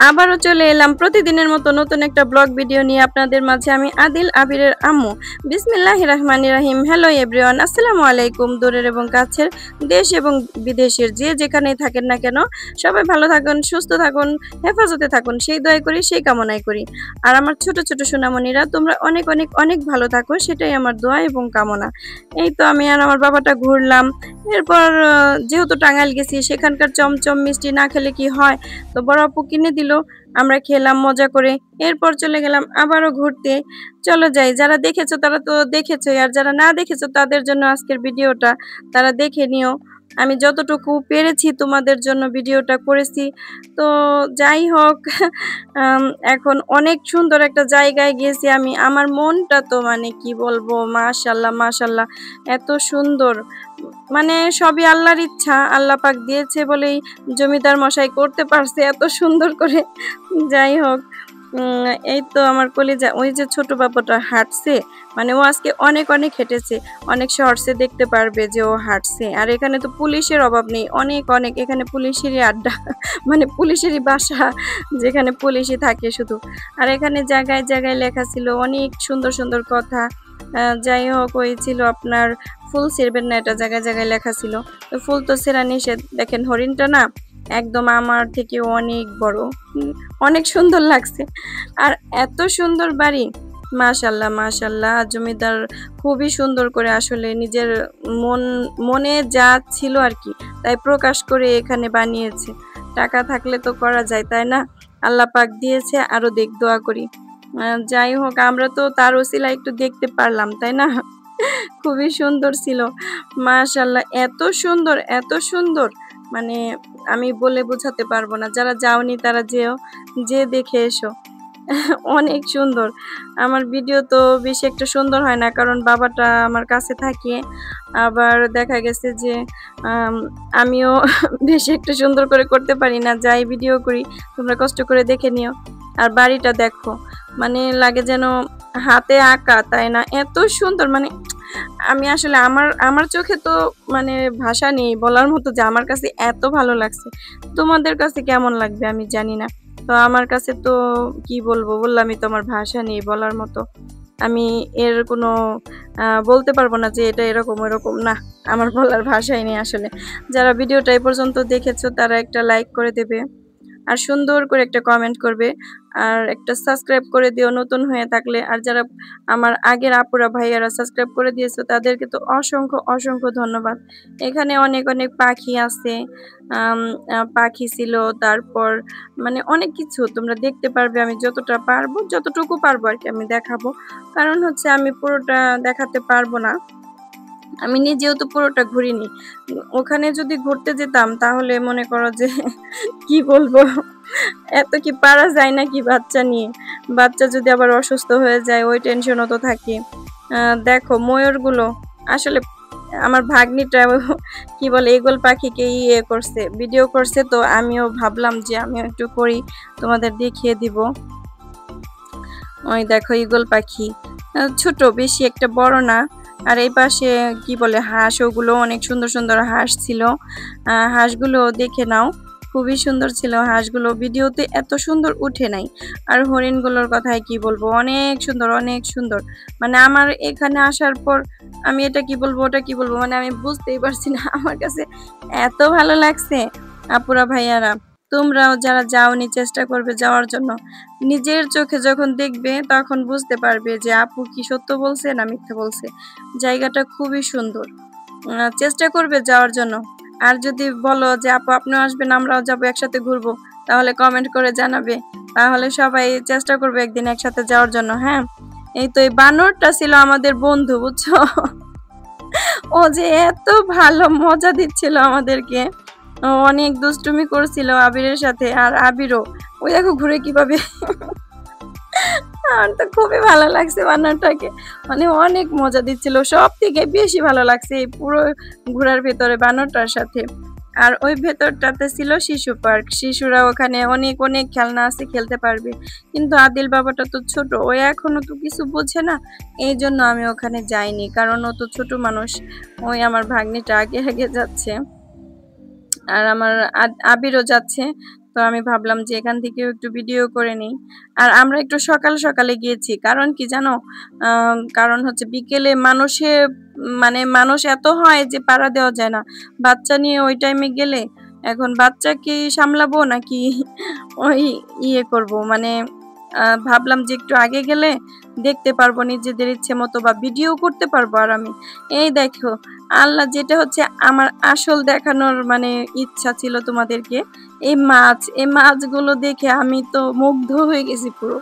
আবারও চলে এলাম প্রতিদিনের মতো নতুন একটা ব্লগ ভিডিও নিয়ে আপনাদের মাঝে। আমি আদিল, আবিরের আম্মু। বিসমিল্লাহির রহমানির রহিম। হ্যালো এভরিওয়ান, আসসালামু আলাইকুম। দূরের এবং কাছের, দেশ এবং বিদেশের যে যেখানেই থাকেন না কেন, সবাই ভালো থাকুন, সুস্থ থাকুন, হেফাজতে থাকুন, সেই দোয়া করি, সেই কামনাই করি। আর আমার ছোট ছোট সোনামণিরা, তোমরা অনেক অনেক অনেক ভালো থাকো, সেটাই আমার দোয়া এবং কামনা। এই তো আমি আর আমার বাবাটা ঘুরলাম। এরপর যেহেতু টাঙ্গাইল গেছি, সেখানকার চমচম মিষ্টি না খেলে কি হয়, তো বড় আপু কিনে দিল, আমরা খেলাম মজা করে। এরপর চলে গেলাম আবারও ঘুরতে। চলো যাই, যারা দেখেছো তারা তো দেখেছোই, আর যারা না দেখেছো তাদের জন্য আজকের ভিডিওটা, তারা দেখে নিও। আমি যতটুকু পেরেছি তোমাদের জন্য ভিডিওটা করেছি। তো যাই হোক, আম, এখন অনেক সুন্দর একটা জায়গায় গেছি আমি। আমার মনটা তো মানে কি বলবো, মাশাল্লাহ মাশাল্লাহ, এত সুন্দর। মানে সবই আল্লাহর ইচ্ছা, আল্লাহ পাক দিয়েছে বলেই জমিদার মশাই করতে পারছে এত সুন্দর করে। যাই হোক, এই তো আমার কলিজা, ওই যে ছোট বাবুটা হাঁটছে, মানে ও আজকে অনেক অনেক হেঁটেছে। অনেক শর্টসে দেখতে পারবে যে ও হাঁটছে। আর এখানে তো পুলিশের অভাব নেই, অনেক অনেক, এখানে পুলিশেরই আড্ডা, মানে পুলিশেরই বাসা, যেখানে পুলিশই থাকে শুধু। আর এখানে জায়গায় জায়গায় লেখা ছিল অনেক সুন্দর সুন্দর কথা। যাই হোক, ওই ছিল আপনার ফুল ছিঁড়বেন না, এটা জায়গায় জায়গায় লেখা ছিল। তো ফুল তো ছেঁড়া নিষেধ। দেখেন হরিণটা না একদম আমার থেকে অনেক বড়, অনেক সুন্দর লাগছে। আর এত সুন্দর বাড়ি, মাশাল্লাহ মাশাল্লাহ। জমিদার খুবই সুন্দর করে আসলে নিজের মনে যা ছিল আর কি, তাই প্রকাশ করে এখানে বানিয়েছে। টাকা থাকলে তো করা যায়, তাই না? আল্লাহ পাক দিয়েছে, আরো দেখ, দোয়া করি। যাই হোক, আমরা তো তার ওসিলা একটু দেখতে পারলাম, তাই না? খুবই সুন্দর ছিল, মাশাল্লাহ। এত সুন্দর এত সুন্দর, মানে আমি বলে বোঝাতে পারবো না। যারা যাওনি তারা যেও, যে দেখে এসো। অনেক সুন্দর। আমার ভিডিও তো বেশি একটা সুন্দর হয় না, কারণ বাবাটা আমার কাছে থাকে। আবার দেখা গেছে যে আম, আমিও বেশি একটা সুন্দর করে করতে পারি না, যাই ভিডিও করি। তোমরা কষ্ট করে দেখে নিও। আর বাড়িটা দেখো, মানে লাগে যেন হাতে আঁকা, তাই না? এত সুন্দর, মানে আমি আসলে আমার আমার চোখে তো মানে ভাষা নেই বলার মতো, যে আমার কাছে এত ভালো লাগছে। তোমাদের কাছে কেমন লাগবে আমি জানি না। তো আমার কাছে তো কি বলবো, বললামই তো আমার ভাষা নেই বলার মতো। আমি এর কোনো বলতে পারবো না যে এটা এরকম এরকম, না, আমার বলার ভাষাই নেই আসলে। যারা ভিডিওটা এই পর্যন্ত দেখেছো তারা একটা লাইক করে দেবে, আর সুন্দর করে একটা কমেন্ট করবে, আর একটা সাবস্ক্রাইব করে দিও নতুন হয়ে থাকলে। আর যারা আমার আগের আপুরা ভাইয়ারা সাবস্ক্রাইব করে দিয়েছো তাদেরকে তো অসংখ্য অসংখ্য ধন্যবাদ। এখানে অনেক অনেক পাখি আছে, পাখি ছিল, তারপর মানে অনেক কিছু তোমরা দেখতে পারবে। আমি যতটা পারবো, যতটুকু পারবো আর কি আমি দেখাবো, কারণ হচ্ছে আমি পুরোটা দেখাতে পারবো না। আমি নিজেও তো পুরোটা ঘুরিনি। ওখানে যদি ঘুরতে যেতাম তাহলে মনে করো যে কি বলবো, এত কি পারা যায় নাকি বাচ্চা নিয়ে? বাচ্চা যদি আবার অসুস্থ হয়ে যায়, ওই টেনশনও তো থাকে। দেখো ময়ূরগুলো, আসলে আমার ভাগ্নিটা কি বলে ঈগল পাখিকে ইয়ে করছে, ভিডিও করছে, তো আমিও ভাবলাম যে আমিও একটু করি, তোমাদের দেখিয়ে দিব। ওই দেখো ঈগল পাখি, ছোট, বেশি একটা বড় না। আর এই পাশে কি বলে হাঁস, ওগুলো অনেক সুন্দর সুন্দর হাঁস ছিল। হাঁসগুলো দেখে নাও, খুবই সুন্দর ছিল হাঁসগুলো। ভিডিওতে এত সুন্দর উঠে নাই। আর হরিণগুলোর কথাই কি বলবো, অনেক সুন্দর অনেক সুন্দর। মানে আমার এখানে আসার পর আমি এটা কি বলবো ওটা কি বলবো, মানে আমি বুঝতেই পারছি না। আমার কাছে এত ভালো লাগছে। আপুরা ভাইয়ারা, তোমরাও যারা যাওনি চেষ্টা করবে যাওয়ার জন্য। নিজের চোখে যখন দেখবে তখন বুঝতে পারবে যে আপু কি সত্য বলছে না মিথ্যা বলছে। জায়গাটা খুবই সুন্দর, চেষ্টা করবে যাওয়ার জন্য। আর যদি বলো যে আপু আপনিও আসবেন, আমরাও যাবো, একসাথে ঘুরবো, তাহলে কমেন্ট করে জানাবে। তাহলে সবাই চেষ্টা করবে একদিন একসাথে যাওয়ার জন্য। হ্যাঁ, এই তো এই বানরটা ছিল আমাদের বন্ধু, বুঝছো? ও যে এত ভালো মজা দিচ্ছিল আমাদেরকে, ও অনেক দুষ্টুমি করছিল আবিরের সাথে। আর আবিরও, ওই দেখো ঘুরে কিভাবে, আমার তো খুবই ভালো লাগছে বানরটাকে, মানে অনেক মজা দিচ্ছিল। সব থেকে বেশি ভালো লাগছে এই পুরো ঘোরার ভেতরে বানরটার সাথে। আর ওই ভেতরটাতে ছিল শিশু পার্ক, শিশুরা ওখানে অনেক অনেক খেলনা আছে, খেলতে পারবে। কিন্তু আদিল বাবাটা তো ছোট, ও এখনো তো কিছু বোঝে না, এই জন্য আমি ওখানে যাইনি, কারণ ও তো ছোট মানুষ। ওই আমার ভাগ্নিটা আগে আগে যাচ্ছে, আর আমার আবিরও যাচ্ছে। তো আমি ভাবলাম যে এখান থেকেও একটু ভিডিও করে নিই। আর আমরা একটু সকাল সকালে গিয়েছি, কারণ কি জানো, কারণ হচ্ছে বিকেলে মানে মানুষ এত হয় যে পাড়া দেওয়া যায় না। বাচ্চা নিয়ে ওই টাইমে গেলে এখন বাচ্চাকে সামলাবো নাকি ওই করব, মানে ভাবলাম যে একটু আগে গেলে দেখতে পারবো নিজেদের ইচ্ছে মতো বা ভিডিও করতে পারবো। আর আমি এই দেখো, আল্লাহ, যেটা হচ্ছে আমার আসল দেখানোর মানে ইচ্ছা ছিল তোমাদেরকে, এই মাছগুলো দেখে আমি তো মুগ্ধ হয়ে গেছি পুরো।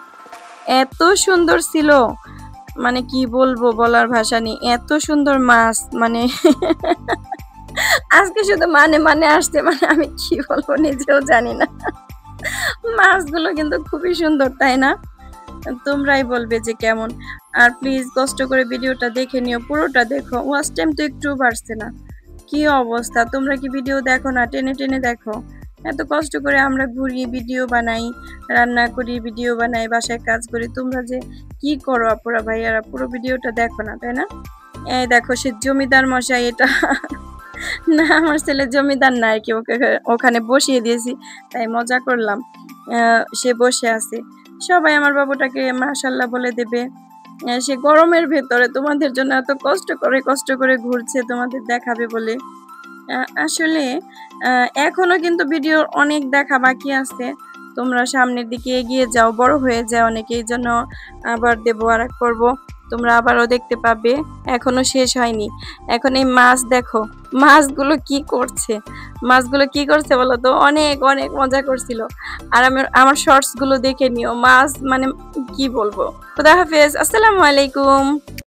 এত সুন্দর ছিল, মানে কি বলবো, বলার ভাষা নেই, এত সুন্দর মাছ, মানে আজকে শুধু মানে আসছে, মানে আমি কি বলবো নিজেও জানি না। মাছগুলো কিন্তু খুবই সুন্দর, তাই না? তোমরাই বলবে যে কেমন। আর প্লিজ কষ্ট করে ভিডিওটা দেখে নিও, পুরোটা দেখো, ওয়াচ টাইম তো একটু বাড়ছে না। কি অবস্থা, তোমরা কি ভিডিও দেখো না? টেনে টেনে দেখো। এত কষ্ট করে আমরা ঘুরি, ভিডিও বানাই, রান্না করি, ভিডিও বানাই, বাসায় কাজ করি, তোমরা যে কি করো আপুরা ভাইয়ারা, পুরো ভিডিওটা দেখো না, তাই না? এই দেখো সে জমিদার মশাই, এটা না, আমার ছেলে জমিদার না আর কি, ওকে ওখানে বসিয়ে দিয়েছি, তাই মজা করলাম। সে বসে আছে, সবাই আমার বাবুটাকে মাশাল্লাহ বলে দেবে। সে গরমের ভেতরে তোমাদের জন্য এত কষ্ট করে ঘুরছে তোমাদের দেখাবে বলে। আসলে এখনো কিন্তু ভিডিওর অনেক দেখা বাকি আছে। তোমরা সামনের দিকে এগিয়ে যাও, বড় হয়ে যায় অনেকে, এই জন্য আবার দেবো, আর করবো, তোমরা আবারও দেখতে পাবে। এখনো শেষ হয়নি। এখন এই মাছ দেখো, মাছগুলো কি করছে বলো তো? অনেক অনেক মজা করছিল। আর আমার শর্টস গুলো দেখে নিও, মাছ মানে কি বলবো। খুদা হাফেজ, আসসালামু আলাইকুম।